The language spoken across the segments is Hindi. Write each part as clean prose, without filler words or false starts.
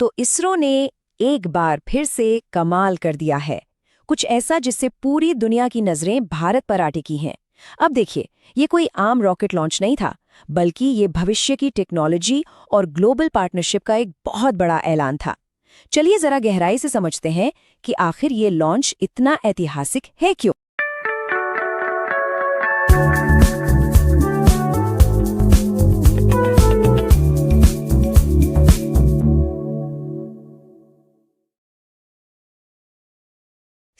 तो इसरो ने एक बार फिर से कमाल कर दिया है। कुछ ऐसा जिससे पूरी दुनिया की नजरें भारत पर आ टिकी हैं। अब देखिए, ये कोई आम रॉकेट लॉन्च नहीं था, बल्कि ये भविष्य की टेक्नोलॉजी और ग्लोबल पार्टनरशिप का एक बहुत बड़ा ऐलान था। चलिए जरा गहराई से समझते हैं कि आखिर ये लॉन्च इतना ऐतिहासिक है क्यों।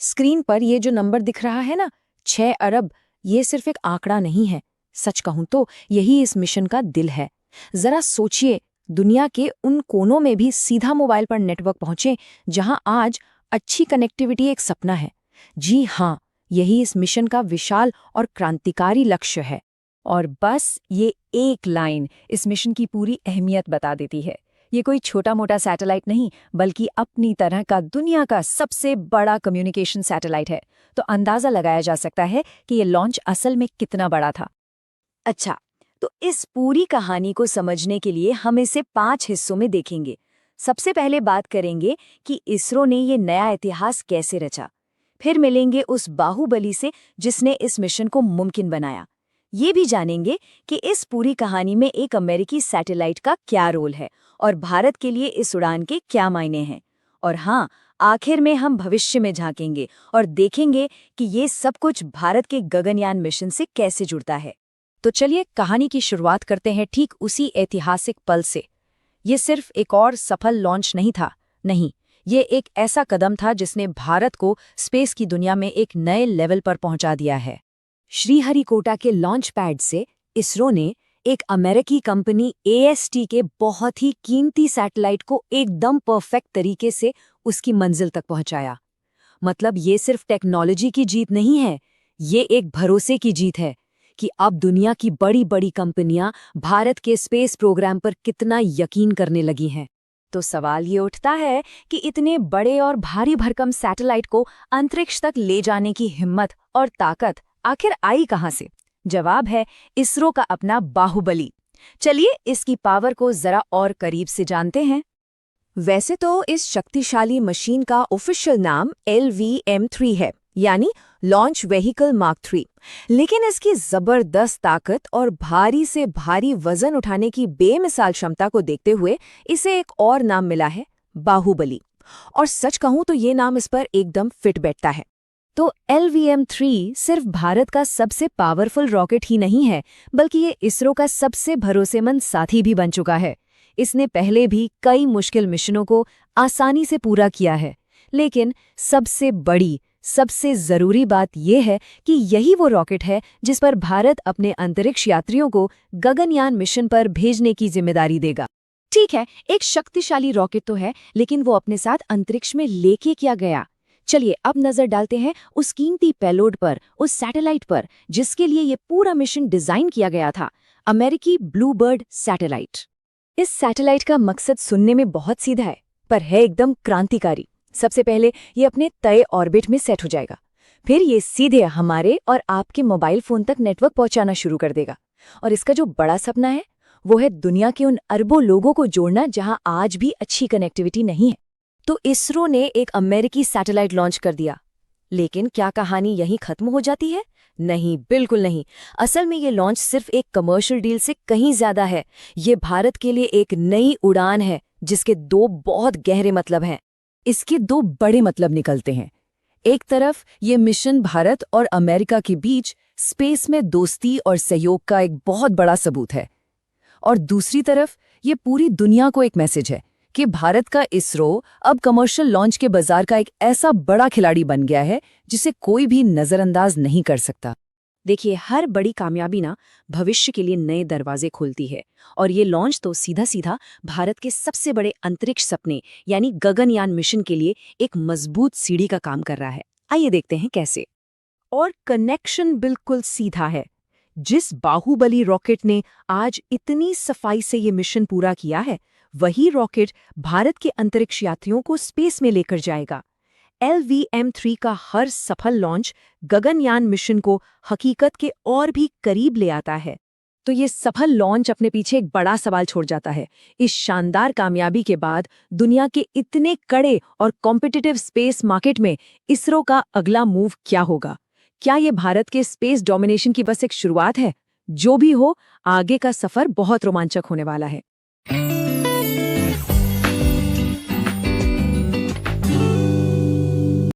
स्क्रीन पर ये जो नंबर दिख रहा है ना, 6 अरब, ये सिर्फ एक आंकड़ा नहीं है। सच कहूं तो यही इस मिशन का दिल है। जरा सोचिए, दुनिया के उन कोनों में भी सीधा मोबाइल पर नेटवर्क पहुंचे जहां आज अच्छी कनेक्टिविटी एक सपना है। जी हाँ, यही इस मिशन का विशाल और क्रांतिकारी लक्ष्य है। और बस ये एक लाइन इस मिशन की पूरी अहमियत बता देती है। ये कोई छोटा मोटा सैटेलाइट नहीं, बल्कि अपनी तरह का दुनिया का सबसे बड़ा कम्युनिकेशन सैटेलाइट है। तो अंदाजा लगाया जा सकता है कि ये लॉन्च असल में कितना बड़ा था। अच्छा, तो इस पूरी कहानी को समझने के लिए हम इसे 5 हिस्सों में देखेंगे। सबसे पहले बात करेंगे कि इसरो ने ये नया इतिहास कैसे रचा। फिर मिलेंगे उस बाहुबली से जिसने इस मिशन को मुमकिन बनाया। ये भी जानेंगे कि इस पूरी कहानी में एक अमेरिकी सैटेलाइट का क्या रोल है और भारत के लिए इस उड़ान के क्या मायने हैं। और हाँ, आखिर में हम भविष्य में झांकेंगे और देखेंगे कि ये सब कुछ भारत के गगनयान मिशन से कैसे जुड़ता है। तो चलिए कहानी की शुरुआत करते हैं ठीक उसी ऐतिहासिक पल से। ये सिर्फ एक और सफल लॉन्च नहीं था, नहीं, ये एक ऐसा कदम था जिसने भारत को स्पेस की दुनिया में एक नए लेवल पर पहुंचा दिया है। श्रीहरिकोटा के लॉन्च पैड से इसरो ने एक अमेरिकी कंपनी AST के बहुत ही कीमती सैटेलाइट को एकदम परफेक्ट तरीके से उसकी मंजिल तक पहुंचाया। मतलब ये सिर्फ टेक्नोलॉजी की जीत नहीं है, ये एक भरोसे की जीत है कि अब दुनिया की बड़ी बड़ी कंपनियां भारत के स्पेस प्रोग्राम पर कितना यकीन करने लगी हैं। तो सवाल ये उठता है कि इतने बड़े और भारी भरकम सैटेलाइट को अंतरिक्ष तक ले जाने की हिम्मत और ताकत आखिर आई कहां से? जवाब है इसरो का अपना बाहुबली। चलिए इसकी पावर को जरा और करीब से जानते हैं। वैसे तो इस शक्तिशाली मशीन का ऑफिशियल नाम LVM-3 है, यानी लॉन्च व्हीकल मार्क 3, लेकिन इसकी जबरदस्त ताकत और भारी से भारी वजन उठाने की बेमिसाल क्षमता को देखते हुए इसे एक और नाम मिला है, बाहुबली। और सच कहूं तो ये नाम इस पर एकदम फिट बैठता है। तो LVM-3 सिर्फ भारत का सबसे पावरफुल रॉकेट ही नहीं है, बल्कि ये इसरो का सबसे भरोसेमंद साथी भी बन चुका है। इसने पहले भी कई मुश्किल मिशनों को आसानी से पूरा किया है, लेकिन सबसे बड़ी, सबसे जरूरी बात यह है कि यही वो रॉकेट है जिस पर भारत अपने अंतरिक्ष यात्रियों को गगनयान मिशन पर भेजने की जिम्मेदारी देगा। ठीक है, एक शक्तिशाली रॉकेट तो है, लेकिन वो अपने साथ अंतरिक्ष में लेके क्या गया? चलिए अब नजर डालते हैं उस कीमती पेलोड पर, उस सैटेलाइट पर जिसके लिए ये पूरा मिशन डिजाइन किया गया था, अमेरिकी ब्लूबर्ड सैटेलाइट। इस सैटेलाइट का मकसद सुनने में बहुत सीधा है, पर है एकदम क्रांतिकारी। सबसे पहले ये अपने तय ऑर्बिट में सेट हो जाएगा, फिर ये सीधे हमारे और आपके मोबाइल फोन तक नेटवर्क पहुंचाना शुरू कर देगा। और इसका जो बड़ा सपना है वो है दुनिया के उन अरबों लोगों को जोड़ना जहां आज भी अच्छी कनेक्टिविटी नहीं है। तो इसरो ने एक अमेरिकी सैटेलाइट लॉन्च कर दिया, लेकिन क्या कहानी यहीं खत्म हो जाती है? नहीं, बिल्कुल नहीं। असल में ये लॉन्च सिर्फ एक कमर्शियल डील से कहीं ज्यादा है। ये भारत के लिए एक नई उड़ान है जिसके 2 बहुत गहरे मतलब हैं। इसके 2 बड़े मतलब निकलते हैं। एक तरफ ये मिशन भारत और अमेरिका के बीच स्पेस में दोस्ती और सहयोग का एक बहुत बड़ा सबूत है, और दूसरी तरफ ये पूरी दुनिया को एक मैसेज है कि भारत का इसरो अब कमर्शियल लॉन्च के बाजार का एक ऐसा बड़ा खिलाड़ी बन गया है जिसे कोई भी नजरअंदाज नहीं कर सकता। देखिए, हर बड़ी कामयाबी ना भविष्य के लिए नए दरवाजे खोलती है, और ये लॉन्च तो सीधा सीधा भारत के सबसे बड़े अंतरिक्ष सपने यानी गगनयान मिशन के लिए एक मजबूत सीढ़ी का काम कर रहा है। आइए देखते हैं कैसे। और कनेक्शन बिल्कुल सीधा है। जिस बाहुबली रॉकेट ने आज इतनी सफाई से ये मिशन पूरा किया है, वही रॉकेट भारत के अंतरिक्ष यात्रियों को स्पेस में लेकर जाएगा। LVM-3 का हर सफल लॉन्च गगनयान मिशन को हकीकत के और भी करीब ले आता है। तो ये सफल लॉन्च अपने पीछे एक बड़ा सवाल छोड़ जाता है। इस शानदार कामयाबी के बाद दुनिया के इतने कड़े और कॉम्पिटिटिव स्पेस मार्केट में इसरो का अगला मूव क्या होगा? क्या ये भारत के स्पेस डोमिनेशन की बस एक शुरुआत है? जो भी हो, आगे का सफर बहुत रोमांचक होने वाला है।